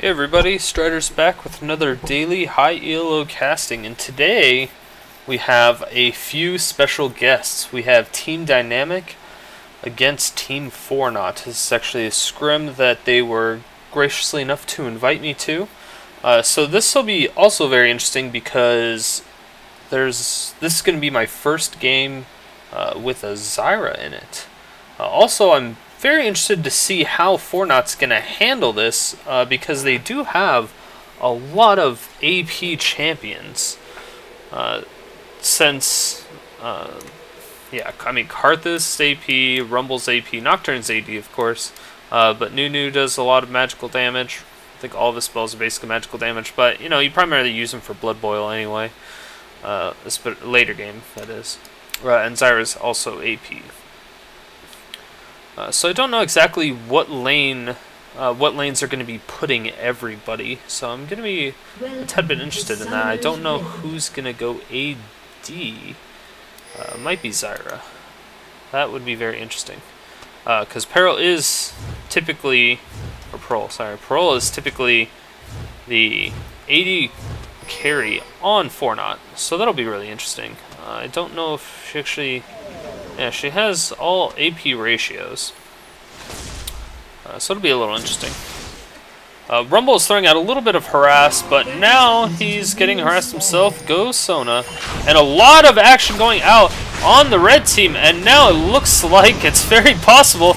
Hey everybody, Strider's back with another daily high ELO casting, and today we have a few special guests. We have Team Dynamic against Team Fornot. This is actually a scrim that they were graciously enough to invite me to. So this will be also very interesting because this is going to be my first game with a Zyra in it. Also, I'm very interested to see how Fornot's going to handle this because they do have a lot of AP champions. Karthus AP, Rumble's AP, Nocturne's AD, of course, but Nunu does a lot of magical damage. I think all of his spells are basically magical damage, but you know, you primarily use them for Blood Boil anyway. Later game, that is. And Zyra's also AP. So I don't know exactly what lanes are going to be putting everybody. So I'm going to be a tad bit interested in that. I don't know who's going to go AD. Might be Zyra. That would be very interesting. Because Peril is typically, Peril is typically the AD carry on Fornot. So that'll be really interesting. I don't know if she actually... Yeah, she has all AP ratios. So it'll be a little interesting. Rumble is throwing out a little bit of harass, but now he's getting harassed himself. Go Sona. And a lot of action going out on the red team, and now it looks like it's very possible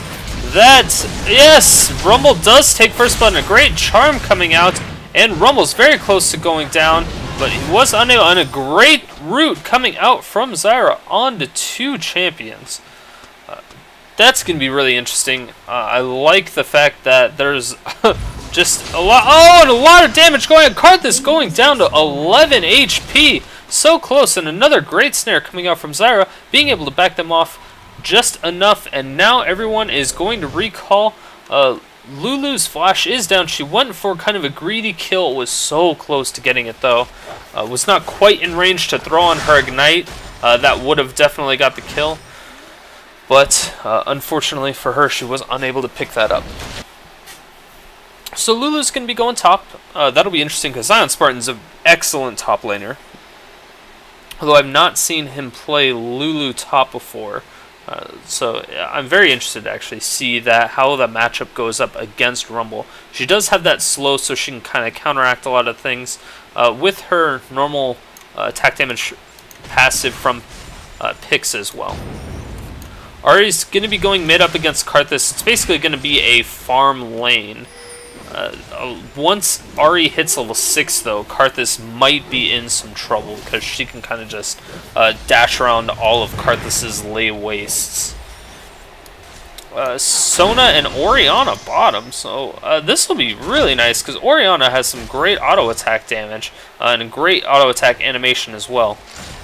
that, yes, Rumble does take first blood, and a great charm coming out, and Rumble's very close to going down, but he was unable, and a great route coming out from Zyra onto two champions. That's going to be really interesting. I like the fact that there's just a lot... Oh, and a lot of damage going on. Karthus going down to 11 HP. So close, and another great snare coming out from Zyra, being able to back them off just enough, and now everyone is going to recall... Lulu's flash is down. She went for kind of a greedy kill. Was so close to getting it, though. Was not quite in range to throw on her Ignite. That would have definitely got the kill. But, unfortunately for her, she was unable to pick that up. So Lulu's going to be going top. That'll be interesting because ZionSpartan's an excellent top laner. Although I've not seen him play Lulu top before. So I'm very interested to actually see how the matchup goes up against Rumble. She does have that slow, so she can kind of counteract a lot of things with her normal attack damage passive from picks as well. Ahri's going to be going mid up against Karthus. It's basically going to be a farm lane. Once Ahri hits level 6, though, Karthus might be in some trouble because she can kind of just dash around all of Karthus's lay wastes. Sona and Oriana bottom, so this will be really nice because Oriana has some great auto attack damage and a great auto attack animation as well.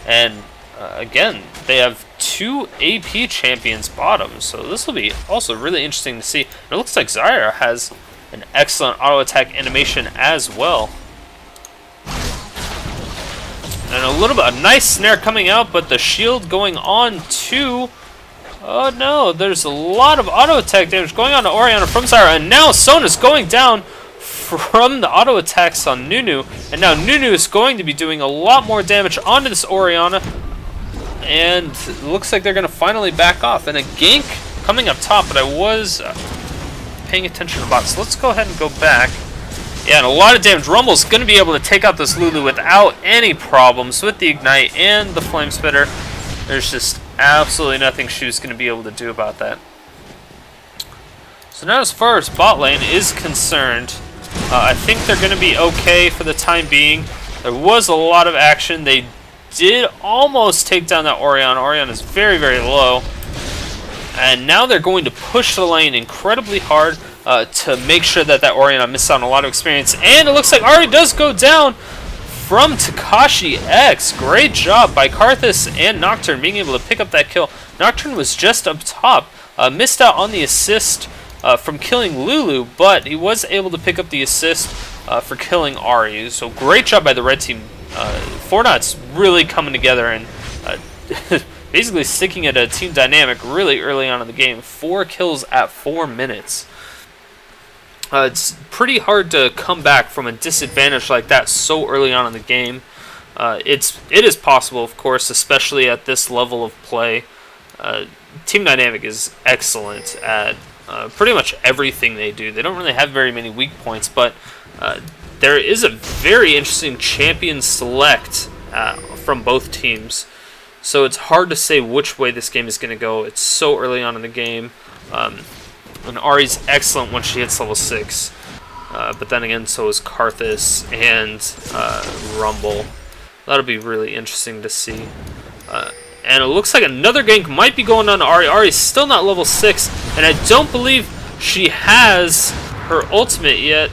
And again, they have two AP champions bottom, so this will be also really interesting to see. It looks like Zyra has an excellent auto attack animation as well. And a nice snare coming out, but the shield going on to... Oh no, there's a lot of auto attack damage going on to Oriana from Zyra, and now Sona's going down from the auto attacks on Nunu, and now Nunu is going to be doing a lot more damage onto this Oriana, and it looks like they're going to finally back off, and a gank coming up top, but I was... paying attention to the bot, so let's go ahead and go back. Yeah, and a lot of damage. Rumble's going to be able to take out this Lulu without any problems with the Ignite and the Flame Spitter. There's just absolutely nothing she was going to be able to do about that. So now as far as bot lane is concerned, I think they're going to be okay for the time being. There was a lot of action. They did almost take down that Oriana. Oriana's very, very low. And now they're going to push the lane incredibly hard to make sure that Oriana misses out on a lot of experience. And it looks like Ahri does go down from TakashiX. Great job by Karthus and Nocturne being able to pick up that kill. Nocturne was just up top, missed out on the assist from killing Lulu, but he was able to pick up the assist for killing Ahri. So great job by the red team. Fornot's really coming together and... basically sticking at a team dynamic really early on in the game. 4 kills at 4 minutes. It's pretty hard to come back from a disadvantage like that so early on in the game. It is possible, of course, especially at this level of play. Team Dynamic is excellent at pretty much everything they do. They don't really have very many weak points, but there is a very interesting champion select from both teams. So it's hard to say which way this game is going to go. It's so early on in the game. And Ahri's excellent once she hits level 6. But then again, so is Karthus and Rumble. That'll be really interesting to see. And it looks like another gank might be going on to Ahri. Ahri's still not level 6, and I don't believe she has her ultimate yet.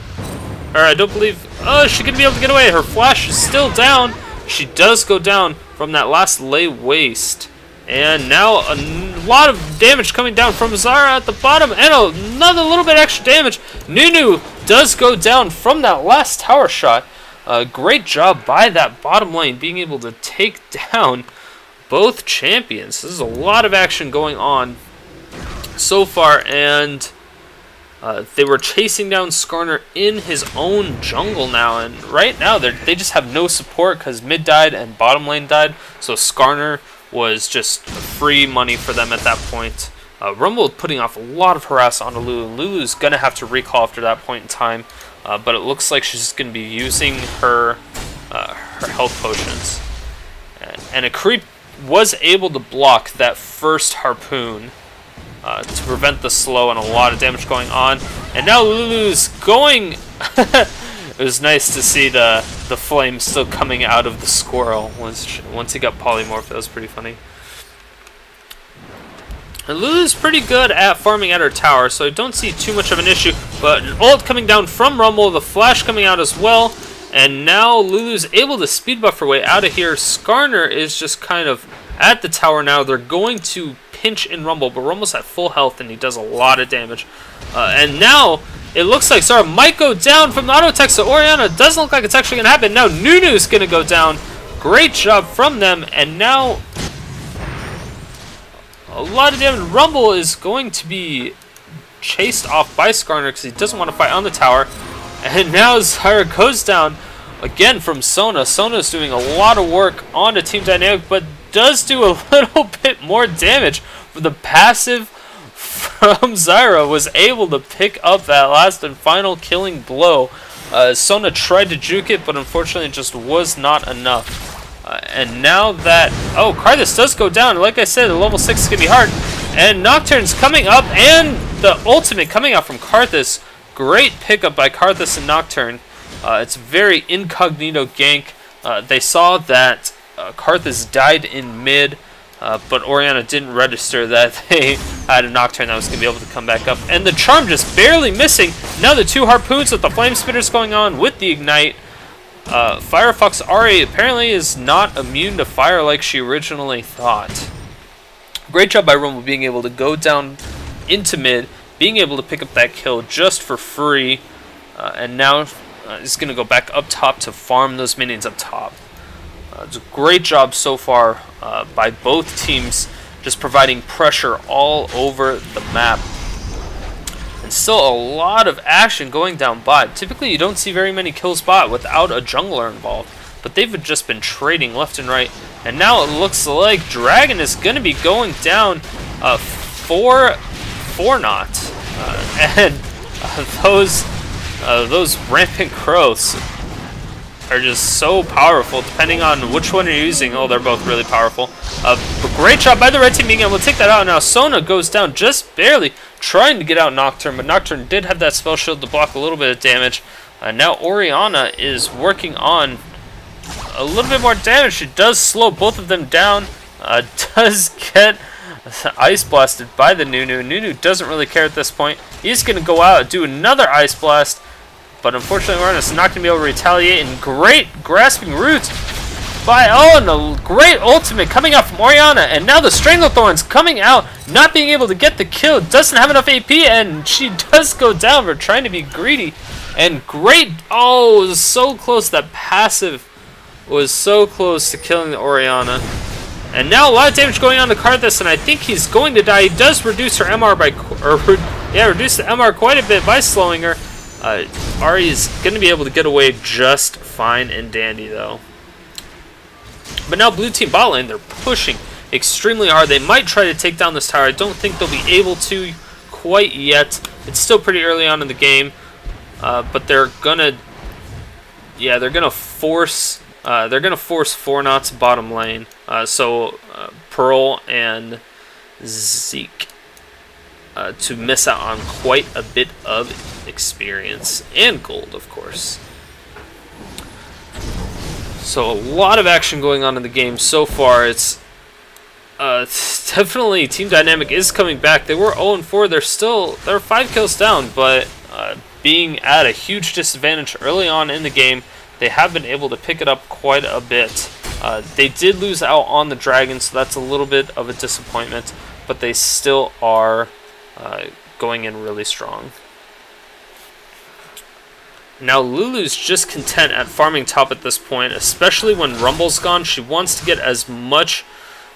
Or I don't believe... Oh, is she going to be able to get away? Her flash is still down. She does go down from that last lay waste. And now a lot of damage coming down from Zara at the bottom. And another little bit extra damage. Nunu does go down from that last tower shot. Great job by that bottom lane being able to take down both champions. This is a lot of action going on so far, and they were chasing down Skarner in his own jungle now, and right now they just have no support because mid died and bottom lane died, so Skarner was just free money for them at that point. Rumble putting off a lot of harass onto Lulu. Lulu's going to have to recall after that point in time, but it looks like she's going to be using her health potions. And a creep was able to block that first harpoon to prevent the slow and a lot of damage going on. And now Lulu's going... It was nice to see the flame still coming out of the squirrel once he got polymorphed. That was pretty funny. And Lulu's pretty good at farming at her tower, so I don't see too much of an issue. But an ult coming down from Rumble, the flash coming out as well. And now Lulu's able to speed buff her way out of here. Skarner is just kind of at the tower now. They're going to pinch in Rumble, but Rumble's at full health and he does a lot of damage. And now it looks like Zara might go down from the auto attack, so Oriana doesn't look like it's actually going to happen. Now Nunu's going to go down. Great job from them, and now a lot of damage. Rumble is going to be chased off by Skarner because he doesn't want to fight on the tower. And now Zara goes down again from Sona. Sona's doing a lot of work on the Team Dynamic, but does do a little bit more damage. For the passive from Zyra was able to pick up that last and final killing blow. Sona tried to juke it, but unfortunately it just was not enough. And now that... Oh, Karthus does go down. Like I said, the level 6 is going to be hard. And Nocturne's coming up, and the ultimate coming out from Karthus. Great pickup by Karthus and Nocturne. It's a very incognito gank. They saw that Karthus died in mid, but Oriana didn't register that they had a Nocturne that was going to be able to come back up. And the charm just barely missing. Now the 2 harpoons with the flame spitters going on with the ignite. Firefox Ahri apparently is not immune to fire like she originally thought. Great job by Rumble being able to go down into mid, being able to pick up that kill just for free, and now is going to go back up top to farm those minions up top. It's a great job so far by both teams, just providing pressure all over the map. And still a lot of action going down bot. Typically you don't see very many kills bot without a jungler involved, but they've just been trading left and right. And now it looks like Dragon is going to be going down for Fornot. And those rampant growths are just so powerful depending on which one you're using. Oh, they're both really powerful. But great job by the red team being able to take that out. Now Sona goes down just barely, trying to get out Nocturne, but Nocturne did have that spell shield to block a little bit of damage. Now Oriana is working on a little bit more damage. She does slow both of them down. Does get ice blasted by the Nunu. Nunu doesn't really care at this point. He's going to go out and do another ice blast, but unfortunately Oriana's not going to be able to retaliate. And great grasping roots by... Oh, and a great ultimate coming out from Oriana. And now the Stranglethorns coming out, not being able to get the kill. Doesn't have enough AP, and she does go down for trying to be greedy. And great... Oh, it was so close. That passive was so close to killing the Oriana. And now a lot of damage going on to Karthus, and I think he's going to die. He does reduce her MR by... reduce the MR quite a bit by slowing her. Ahri is going to be able to get away just fine and dandy, though. But now blue team bot lane, they're pushing extremely hard. They might try to take down this tower. I don't think they'll be able to quite yet. It's still pretty early on in the game, but they're gonna force Fornot's bottom lane. So Pearl and Zeke to miss out on quite a bit of experience and gold, of course. So a lot of action going on in the game so far. It's definitely Team Dynamic is coming back. They were 0-4. They're 5 kills down, but being at a huge disadvantage early on in the game, they have been able to pick it up quite a bit. They did lose out on the dragon, so that's a little bit of a disappointment, but they still are going in really strong. Now Lulu's just content at farming top at this point, especially when Rumble's gone. She wants to get as much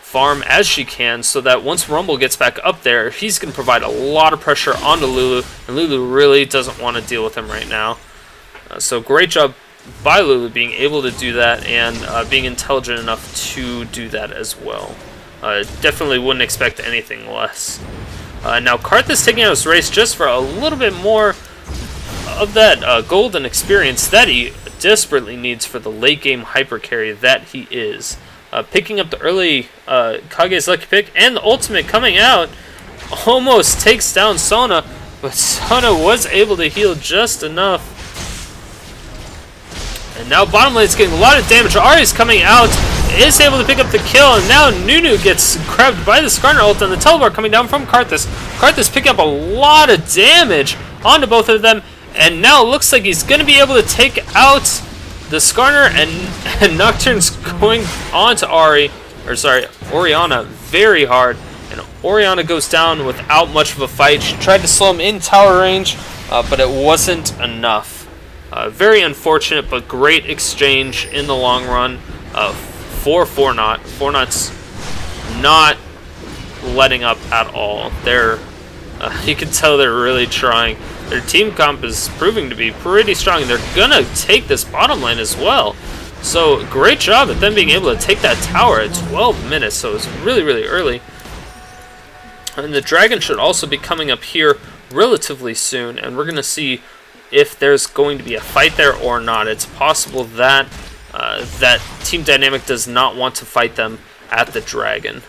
farm as she can so that once Rumble gets back up there, he's going to provide a lot of pressure onto Lulu, and Lulu really doesn't want to deal with him right now. So great job by Lulu being able to do that and being intelligent enough to do that as well. Definitely wouldn't expect anything less. Now Karthus taking out his race just for a little bit more of that golden experience that he desperately needs for the late game hyper carry that he is. Picking up the early Kage's lucky pick, and the ultimate coming out almost takes down Sona, but Sona was able to heal just enough. And now bottom lane's getting a lot of damage. Ahri's coming out, is able to pick up the kill, and now Nunu gets grabbed by the Skarner ult, and the teleport coming down from Karthus. Karthus picking up a lot of damage onto both of them, and now it looks like he's going to be able to take out the Skarner, and Nocturne's going on to Oriana very hard, and Oriana goes down without much of a fight. She tried to slow him in tower range, but it wasn't enough. Very unfortunate, but great exchange in the long run for Fornot. Fornot's not letting up at all. You can tell they're really trying. Their team comp is proving to be pretty strong. They're gonna take this bottom lane as well. So great job at them being able to take that tower at 12 minutes. So it's really, really early. And the dragon should also be coming up here relatively soon, and we're gonna see if there's going to be a fight there or not. It's possible that that Team Dynamic does not want to fight them at the dragon.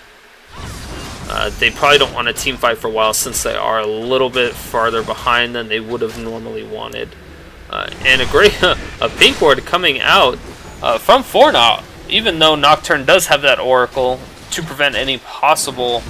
They probably don't want a team fight for a while since they are a little bit farther behind than they would have normally wanted. And a great a pink ward coming out from Fornot, even though Nocturne does have that Oracle to prevent any possible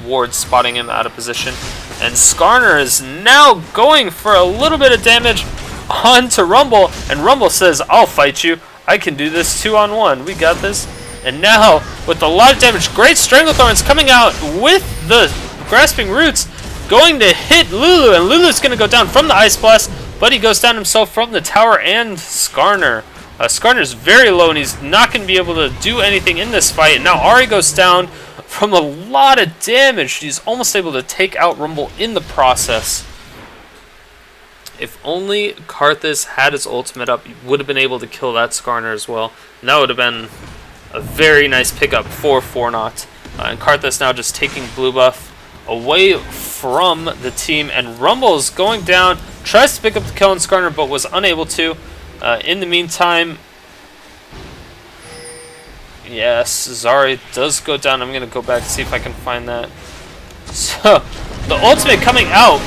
wards spotting him out of position. And Skarner is now going for a little bit of damage onto Rumble, and Rumble says, "I'll fight you. I can do this 2-on-1. We got this." And now, with a lot of damage, great Stranglethorns coming out with the Grasping Roots, going to hit Lulu, and Lulu's going to go down from the Ice Blast, but he goes down himself from the tower and Skarner. Skarner's very low, and he's not going to be able to do anything in this fight. And now Ahri goes down from a lot of damage. He's almost able to take out Rumble in the process. If only Karthus had his ultimate up, he would have been able to kill that Skarner as well. And that would have been a very nice pickup for Fornot. And Karthus now just taking blue buff away from the team. And Rumble's going down, tries to pick up the kill on Skarner, but was unable to. In the meantime, yes, Zari does go down. I'm going to go back and see if I can find that. So, the ultimate coming out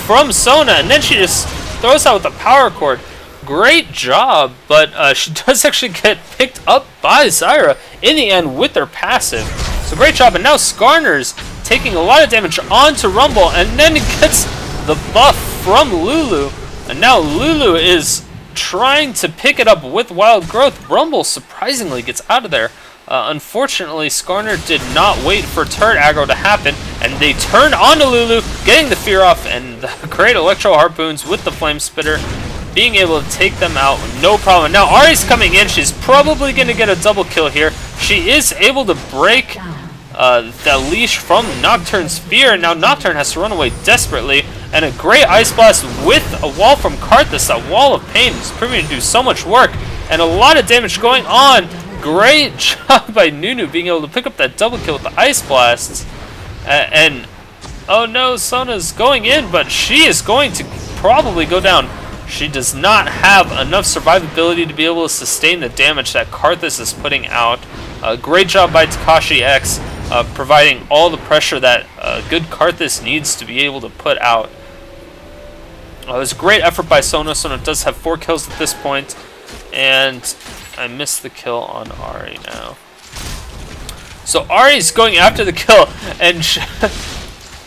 from Sona, and then she just throws out with the power cord. Great job, but she does actually get picked up by Zyra in the end with their passive. So great job, and now Skarner's taking a lot of damage onto Rumble, and then it gets the buff from Lulu. And now Lulu is trying to pick it up with Wild Growth. Rumble surprisingly gets out of there. Unfortunately, Skarner did not wait for turret aggro to happen, and they turned onto Lulu, getting the fear off, and the great Electro Harpoons with the Flame Spitter, being able to take them out, no problem. Now Ahri's coming in. She's probably going to get a double kill here. She is able to break the leash from Nocturne's spear, and now Nocturne has to run away desperately, and a great Ice Blast with a wall from Karthus. That wall of pain is proving to do so much work, and a lot of damage going on. Great job by Nunu being able to pick up that double kill with the Ice Blasts, and oh no, Sona's going in, but she is going to probably go down. She does not have enough survivability to be able to sustain the damage that Karthus is putting out. Great job by TakashiX, providing all the pressure that good Karthus needs to be able to put out. It was a great effort by Sona. Sona does have 4 kills at this point, and I missed the kill on Ahri now. So Ahri's going after the kill, and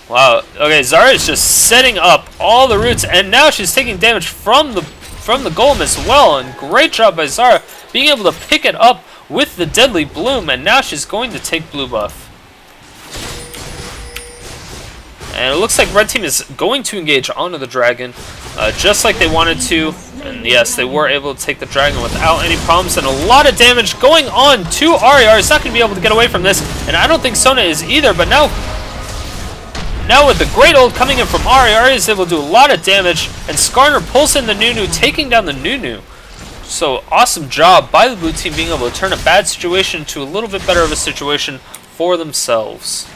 wow. Okay, Zarya is just setting up all the roots, and now she's taking damage from the golem as well. And great job by Zarya being able to pick it up with the Deadly Bloom, and now she's going to take blue buff. And it looks like red team is going to engage onto the dragon, just like they wanted to. And yes, they were able to take the dragon without any problems, and a lot of damage going on to Ahri. Ahri's not going to be able to get away from this, and I don't think Sona is either, but now with the great ult coming in from Ahri, Ahri is able to do a lot of damage, and Skarner pulls in the Nunu, taking down the Nunu. So awesome job by the blue team being able to turn a bad situation to a little bit better of a situation for themselves.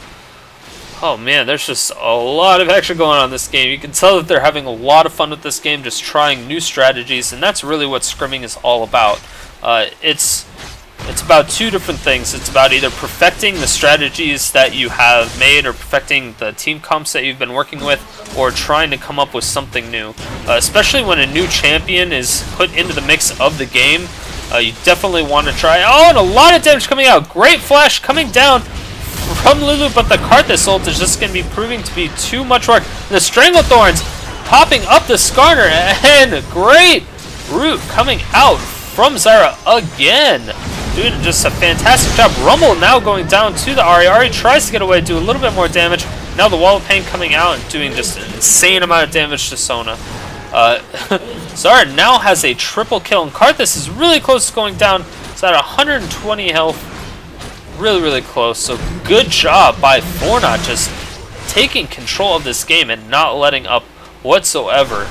Oh man, there's just a lot of action going on in this game. You can tell that they're having a lot of fun with this game, just trying new strategies, and that's really what scrimming is all about. It's about 2 different things. It's about either perfecting the strategies that you have made, or perfecting the team comps that you've been working with, or trying to come up with something new. Especially when a new champion is put into the mix of the game, you definitely want to try. Oh, and a lot of damage coming out. Great flash coming down from Lulu, but the Karthus ult is just going to be proving to be too much work. The Stranglethorns popping up the Skarner, and great root coming out from Zarya again. Doing just a fantastic job. Rumble now going down to the Ahri. Ahri tries to get away, do a little bit more damage. Now the Wall of Pain coming out and doing just an insane amount of damage to Sona. Zarya now has a triple kill, and Karthus is really close to going down. It's at 120 health. Really, really close. So good job by Fornot, just taking control of this game and not letting up whatsoever.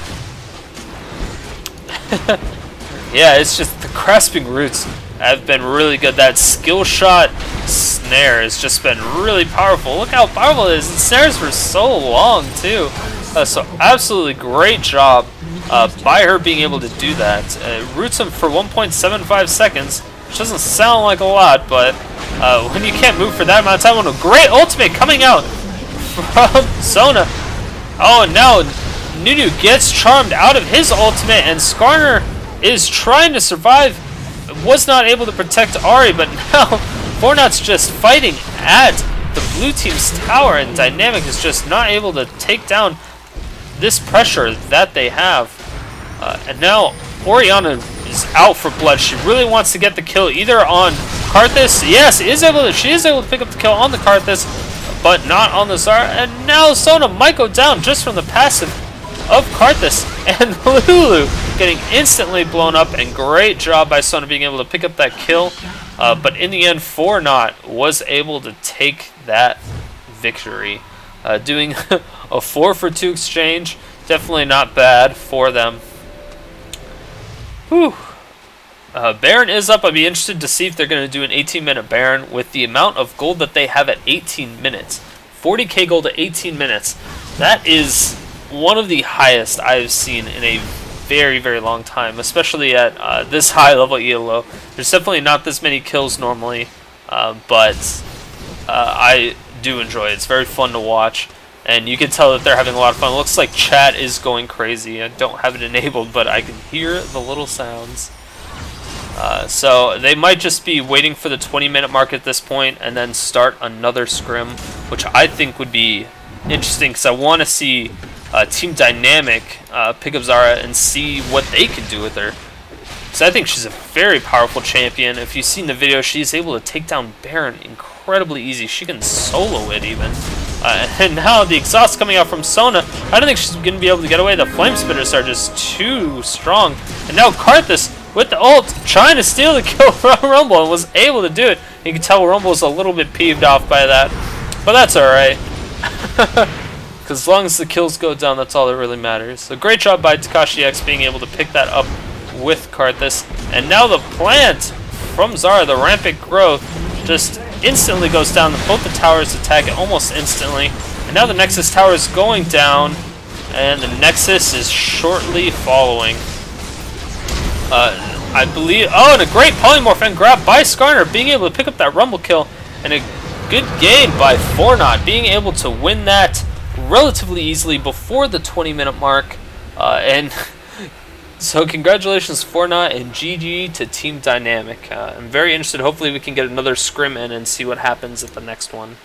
Yeah, it's just the grasping roots have been really good. That skill shot snare has just been really powerful. Look how powerful it is. It snares for so long too. So absolutely great job by her being able to do that. Roots him for 1.75 seconds, which doesn't sound like a lot, but when you can't move for that amount of time, a great ultimate coming out from Sona. Oh, and now Nunu gets charmed out of his ultimate, and Skarner is trying to survive. Was not able to protect Ahri, but now Fornot's just fighting at the blue team's tower, and Dynamic is just not able to take down this pressure that they have. And now Oriana is out for blood. She really wants to get the kill either on Karthus. Yes, she is able to pick up the kill on the Karthus, but not on the Zarya. And now Sona might go down just from the passive of Karthus, and Lulu getting instantly blown up, and great job by Sona being able to pick up that kill. But in the end, Fornot was able to take that victory. Doing a 4-for-2 exchange, definitely not bad for them. Whew. Baron is up. I'd be interested to see if they're going to do an 18-minute Baron with the amount of gold that they have at 18 minutes. 40k gold at 18 minutes. That is one of the highest I've seen in a very, very long time, especially at this high level ELO. There's definitely not this many kills normally, but I do enjoy it. It's very fun to watch, and you can tell that they're having a lot of fun. It looks like chat is going crazy. I don't have it enabled, but I can hear the little sounds. So they might just be waiting for the 20-minute mark at this point and then start another scrim, which I think would be interesting because I want to see Team Dynamic pick up Zarya and see what they can do with her. So I think she's a very powerful champion. If you've seen the video, she's able to take down Baron incredibly easy. She can solo it even. And now the exhaust coming out from Sona. I don't think she's going to be able to get away. The Flame Spitters are just too strong. And now Karthus with the ult trying to steal the kill from Rumble and was able to do it. You can tell Rumble's a little bit peeved off by that, but that's alright. Because as long as the kills go down, that's all that really matters. So great job by TakashiX being able to pick that up with Karthus. And now the plant from Zara, the rampant growth, just instantly goes down. Both the towers attack it almost instantly. And now the Nexus tower is going down, and the Nexus is shortly following. I believe... Oh, and a great polymorph and grab by Skarner, being able to pick up that Rumble kill. And a good game by Fornot, being able to win that relatively easily before the 20-minute mark. And so congratulations, Fornot, and GG to Team Dynamic. I'm very interested. Hopefully we can get another scrim in and see what happens at the next one.